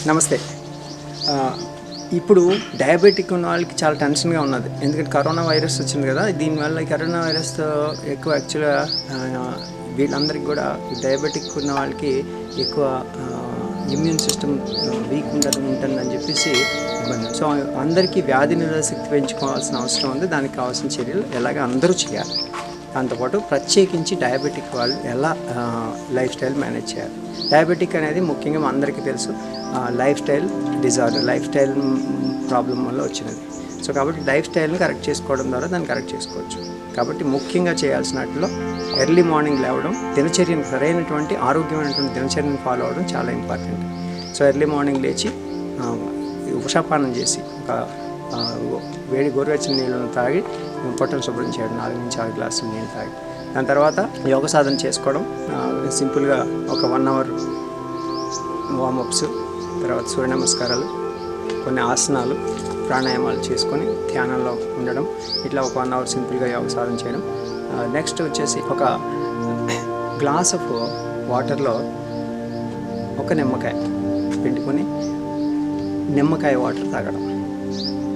నమస్తే. ఇప్పుడు డయాబెటిక్ ఉన్న వాళ్ళకి చాలా టెన్షన్గా ఉన్నది, ఎందుకంటే కరోనా వైరస్ వచ్చింది కదా. దీనివల్ల ఈ కరోనా వైరస్ ఎక్కువ యాక్చువల్గా వీళ్ళందరికీ కూడా డయాబెటిక్ ఉన్న వాళ్ళకి ఎక్కువ ఇమ్యూన్ సిస్టమ్ వీక్ ఉంటుందని చెప్పేసి ఇబ్బంది. సో అందరికీ వ్యాధి నిరోధక శక్తి పెంచుకోవాల్సిన అవసరం ఉంది. దానికి కావాల్సిన చర్యలు ఎలాగ అందరూ చేయాలి. దాంతోపాటు ప్రత్యేకించి డయాబెటిక్ వాళ్ళు ఎలా లైఫ్ స్టైల్ మేనేజ్ చేయాలి. డయాబెటిక్ అనేది ముఖ్యంగా అందరికీ తెలుసు, life style disorder, life style problem వల్ల వచ్చినది. సో కాబట్టి లైఫ్ స్టైల్ని కరెక్ట్ చేసుకోవడం ద్వారా దాన్ని కరెక్ట్ చేసుకోవచ్చు. కాబట్టి ముఖ్యంగా చేయాల్సిన వాటిలో ఎర్లీ మార్నింగ్ లేవడం, దినచర్యను సరైనటువంటి ఆరోగ్యమైనటువంటి దినచర్యను ఫాలో అవ్వడం చాలా ఇంపార్టెంట్. సో ఎర్లీ మార్నింగ్ లేచి ఉషాపానం చేసి ఒక వేడి గోరువెచ్చని నీళ్ళను తాగి పొట్టను శుభ్రం చేయడం, 4 నుంచి 6 గ్లాసులు నీళ్ళు తాగి దాని తర్వాత యోగ సాధన చేసుకోవడం. సింపుల్గా ఒక 1 అవర్ వార్మప్స్, తర్వాత సూర్య నమస్కారాలు, కొన్ని ఆసనాలు, ప్రాణాయామాలు చేసుకొని ధ్యానంలో ఉండడం. ఇట్లా ఒక 1 అవర్ సింపుల్గా యోగ సాధన చేయడం. నెక్స్ట్ వచ్చేసి ఒక గ్లాస్ ఆఫ్ వాటర్లో ఒక నిమ్మకాయ పిండుకొని నిమ్మకాయ వాటర్ తాగడం.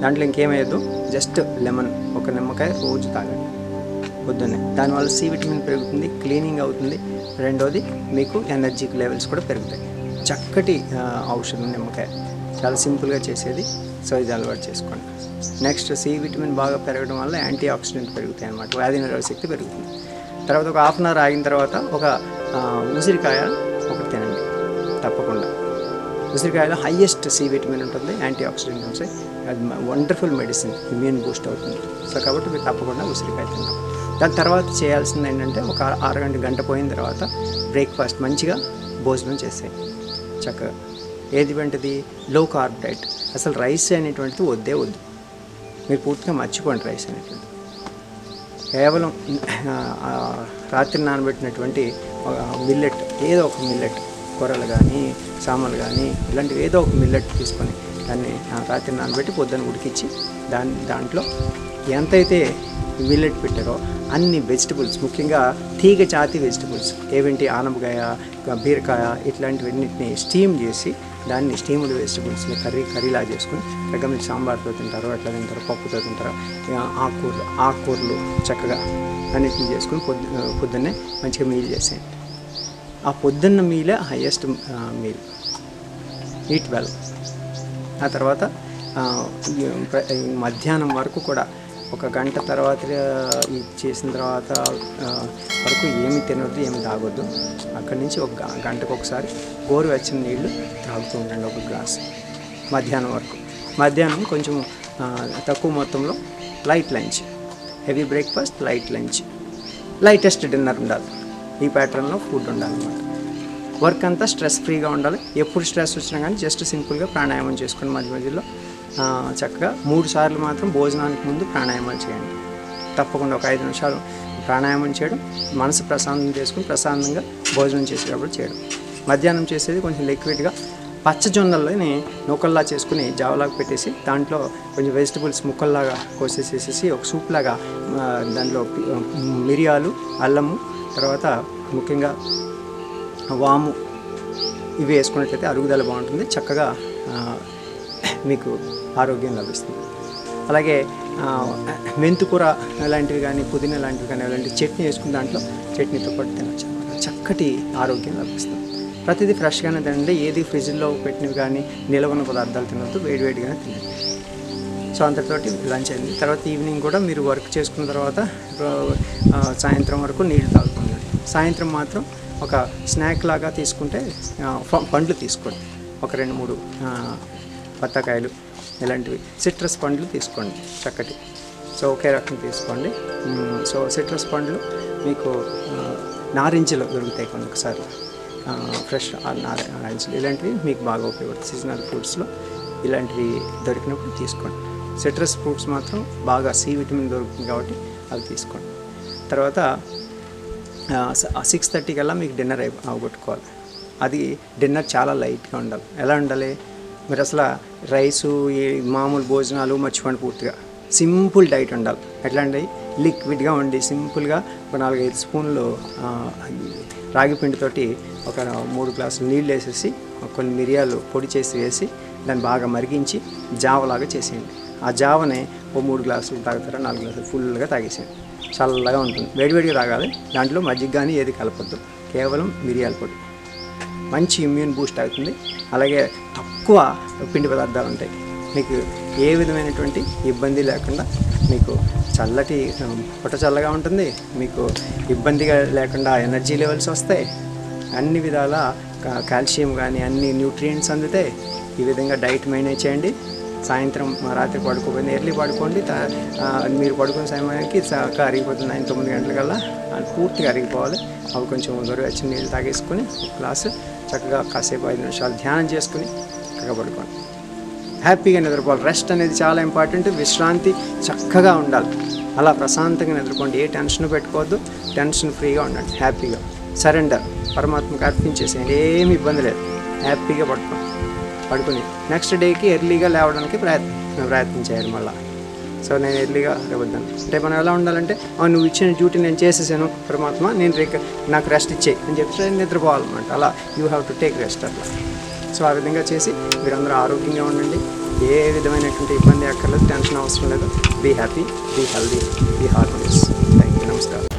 దాంట్లో ఇంకేమయ్యదు, జస్ట్ లెమన్, ఒక నిమ్మకాయ రోజు తాగండి పొద్దున్నే. దానివల్ల సి విటమిన్ పెరుగుతుంది, క్లీనింగ్ అవుతుంది. రెండోది మీకు ఎనర్జీ లెవెల్స్ కూడా పెరుగుతాయి. చక్కటి ఔషధం నిమ్మకాయ, చాలా సింపుల్గా చేసేది. సో ఇది అలవాటు చేసుకోండి. నెక్స్ట్ సి విటమిన్ బాగా పెరగడం వల్ల యాంటీ ఆక్సిడెంట్ పెరుగుతాయి అన్నమాట, వ్యాధి నిరోధక శక్తి పెరుగుతుంది. తర్వాత ఒక హాఫ్ అన్ అవర్ ఆగిన తర్వాత ఒక ఉసిరికాయ ఒకటి తినండి తప్పకుండా. ఉసిరికాయలో హైయెస్ట్ సి విటమిన్ ఉంటుంది, యాంటీ ఆక్సిడెంట్ ఉంటాయి. అది వండర్ఫుల్ మెడిసిన్, ఇమ్యూన్ బూస్ట్ అవుతుంది. సో కాబట్టి మీరు తప్పకుండా ఉసిరికాయ తింటాం. దాని తర్వాత చేయాల్సింది ఏంటంటే ఒక 6 గంట పోయిన తర్వాత బ్రేక్ఫాస్ట్ మంచిగా భోజనం చేసేయి చక్కగా. ఏది వంటిది, లో కార్బ్ డైట్. అసలు రైస్ అనేటువంటిది వద్దు. మీరు పూర్తిగా మర్చిపోండి రైస్ అనేటువంటిది. కేవలం రాత్రి నానబెట్టినటువంటి మిల్లెట్, ఏదో ఒక మిల్లెట్, కూరలు కానీ సామాన్లు కానీ ఇలాంటివి ఏదో ఒక మిల్లెట్ తీసుకొని దాన్ని రాత్రి నానబెట్టి పొద్దున్న ఉడికించి దాంట్లో ఎంతైతే మిల్లెట్ పెట్టారో అన్ని వెజిటబుల్స్, ముఖ్యంగా తీగ జాతి వెజిటబుల్స్ ఏవేంటి, ఆనపకాయ, బీరకాయ, ఇట్లాంటివన్నిటిని స్టీమ్ చేసి దాన్ని స్టీమ్డ్ వెజిటబుల్స్ని కర్రీలా చేసుకుని చక్కగా మీరు సాంబార్తో తింటారు, అట్లా తింటారు, పప్పుతో తింటారు, ఆకుకూరలు చక్కగా అన్నిటిని చేసుకుని పొద్దున్నే మంచిగా మీల్ చేసేయండి. ఆ పొద్దున్న మీలే హైయెస్ట్ మీల్. Eat well. ఆ తర్వాత మధ్యాహ్నం వరకు కూడా 1 గంట తర్వాత ఇది చేసిన తర్వాత వరకు ఏమి తినొద్దు, ఏమి తాగొద్దు. అక్కడి నుంచి 1 గంటకు ఒకసారి గోరువెచ్చని నీళ్ళు తాగుతూ ఉండండి 1 గ్లాస్ మధ్యాహ్నం వరకు. మధ్యాహ్నం కొంచెం తక్కువ మొత్తంలో light lunch, heavy breakfast, light lunch, lightest dinner ఉండాలి. ఈ ప్యాటర్న్లో ఫుడ్ ఉండాలన్నమాట. వర్క్ అంతా స్ట్రెస్ ఫ్రీగా ఉండాలి. ఎప్పుడు స్ట్రెస్ వచ్చినా కానీ జస్ట్ సింపుల్గా ప్రాణాయామం చేసుకుని మధ్యలో చక్కగా 3 సార్లు మాత్రం భోజనానికి ముందు ప్రాణాయామాలు చేయండి. తప్పకుండా ఒక 5 నిమిషాలు ప్రాణాయామం చేయడం, మనసు ప్రశాంతం చేసుకుని ప్రశాంతంగా భోజనం చేసేటప్పుడు చేయడం. మధ్యాహ్నం చేసేది కొంచెం లిక్విడ్గా పచ్చజొన్నలని నూకల్లా చేసుకుని జావలాగా పెట్టేసి దాంట్లో కొంచెం వెజిటబుల్స్ ముక్కల్లాగా కోసేసేసి ఒక సూప్ లాగా దాంట్లో మిరియాలు, అల్లము, తర్వాత ముఖ్యంగా వాము ఇవి వేసుకున్నట్లయితే అరుగుదల బాగుంటుంది, చక్కగా మీకు ఆరోగ్యం లభిస్తుంది. అలాగే మెంతుకూర లాంటివి కానీ, పుదీనా లాంటివి కానీ, అలాంటి చట్నీ వేసుకుని దాంట్లో చట్నీతో పాటు తినచ్చు. చక్కటి ఆరోగ్యం లభిస్తుంది. ప్రతిదీ ఫ్రెష్గానే తినండి. ఏది ఫ్రిడ్జ్లో పెట్టినవి కానీ నిలవన పదార్థాలు తినద్దు, వేడివేడిగానే తినండి. సో అంతటితోటి లంచ్ అయింది. తర్వాత ఈవినింగ్ కూడా మీరు వర్క్ చేసుకున్న తర్వాత సాయంత్రం వరకు నీళ్ళు తాగుతుంది. సాయంత్రం మాత్రం ఒక స్నాక్ లాగా తీసుకుంటే పండ్లు తీసుకోండి. ఒక 2-3 బత్తాకాయలు ఇలాంటివి సిట్రస్ పండ్లు తీసుకోండి చక్కటి. సో ఒకే రకం తీసుకోండి. సో సిట్రస్ పండ్లు మీకు నారింజలు దొరుకుతాయి కొన్నిసార్లు, ఫ్రెష్ నారింజలు, ఇలాంటివి మీకు బాగా ఉపయోగపడుతుంది. సీజనల్ ఫ్రూట్స్లో ఇలాంటివి దొరికినప్పుడు తీసుకోండి. సిట్రస్ ఫ్రూట్స్ మాత్రం బాగా సి విటమిన్ దొరుకుతుంది కాబట్టి అవి తీసుకోండి. తర్వాత 6:30 కల్లా మీకు డిన్నర్ అవగొట్టుకోవాలి. అది డిన్నర్ చాలా లైట్గా ఉండాలి. ఎలా ఉండాలి, మీరు అసలు రైసు ఈ మామూలు భోజనాలు మర్చిపోండి పూర్తిగా. సింపుల్ డైట్ ఉండాలి. ఎట్లా అండి, లిక్విడ్గా ఉండి సింపుల్గా ఒక 4-5 స్పూన్లు రాగి పిండితోటి ఒక 3 గ్లాసులు నీళ్ళు వేసేసి కొన్ని మిరియాలు పొడి చేసి వేసి దాన్ని బాగా మరిగించి జావలాగా చేసేయండి. ఆ జావనే ఓ 3 గ్లాసులు తాగుతారా 4 గ్లాసులు ఫుల్గా తాగేసేయండి. చల్లగా ఉంటుంది, వేడివేడిగా తాగాలి. దాంట్లో మజ్జిగ కానీ ఏది కలపద్దు, కేవలం మిరియాల పొడి. మంచి ఇమ్యూన్ బూస్ట్ అవుతుంది. అలాగే తక్కువ పిండి పదార్థాలు ఉంటాయి. మీకు ఏ విధమైనటువంటి ఇబ్బంది లేకుండా మీకు చల్లటి పొట్ట చల్లగా ఉంటుంది. మీకు ఇబ్బందిగా లేకుండా ఎనర్జీ లెవెల్స్ వస్తాయి. అన్ని విధాల కాల్షియం కానీ అన్ని న్యూట్రియంట్స్ అందుతాయి. ఈ విధంగా డైట్ మెయింటైన్ చేయండి. సాయంత్రం రాత్రి పడుకోపోయింది ఎర్లీ పడుకోండి. మీరు పడుకునే సమయానికి అరిగిపోతుంది 9 గంటలకల్లా పూర్తిగా అరిగిపోవాలి. అవి కొంచెం గొరవెచ్చని నీళ్ళు తాగేసుకొని గ్లాసు చక్కగా కాసేపు 5 నిమిషాలు ధ్యానం చేసుకుని చక్కగా పడుకోండి. హ్యాపీగా నిద్రపోవాలి. రెస్ట్ అనేది చాలా ఇంపార్టెంట్. విశ్రాంతి చక్కగా ఉండాలి. అలా ప్రశాంతంగా నిద్రపోండి. ఏ టెన్షన్ పెట్టుకోవద్దు. టెన్షన్ ఫ్రీగా ఉండండి. హ్యాపీగా సరెండర్ పరమాత్మకు అర్పించేసేయండి. ఏమి ఇబ్బంది లేదు. హ్యాపీగా పడుకుని నెక్స్ట్ డేకి ఎర్లీగా లేవడానికి ప్రయత్నం చేయాలి మళ్ళీ. సో నేను ఎర్లీగా రేపొద్దాను. రేపు మనం ఎలా ఉండాలంటే, నువ్వు ఇచ్చిన డ్యూటీ నేను చేసేసాను పరమాత్మ, నాకు రెస్ట్ ఇచ్చేయి అని చెప్పి నిద్రపోవాలన్నమాట. అలా you have to take rest అట్లా. సో ఆ విధంగా చేసి మీరందరూ ఆరోగ్యంగా ఉండండి. ఏ విధమైనటువంటి ఇబ్బంది అక్కర్లేదు, టెన్షన్ అవసరం లేదు. Be happy, be healthy, be harmonious. Thank you. నమస్కారం.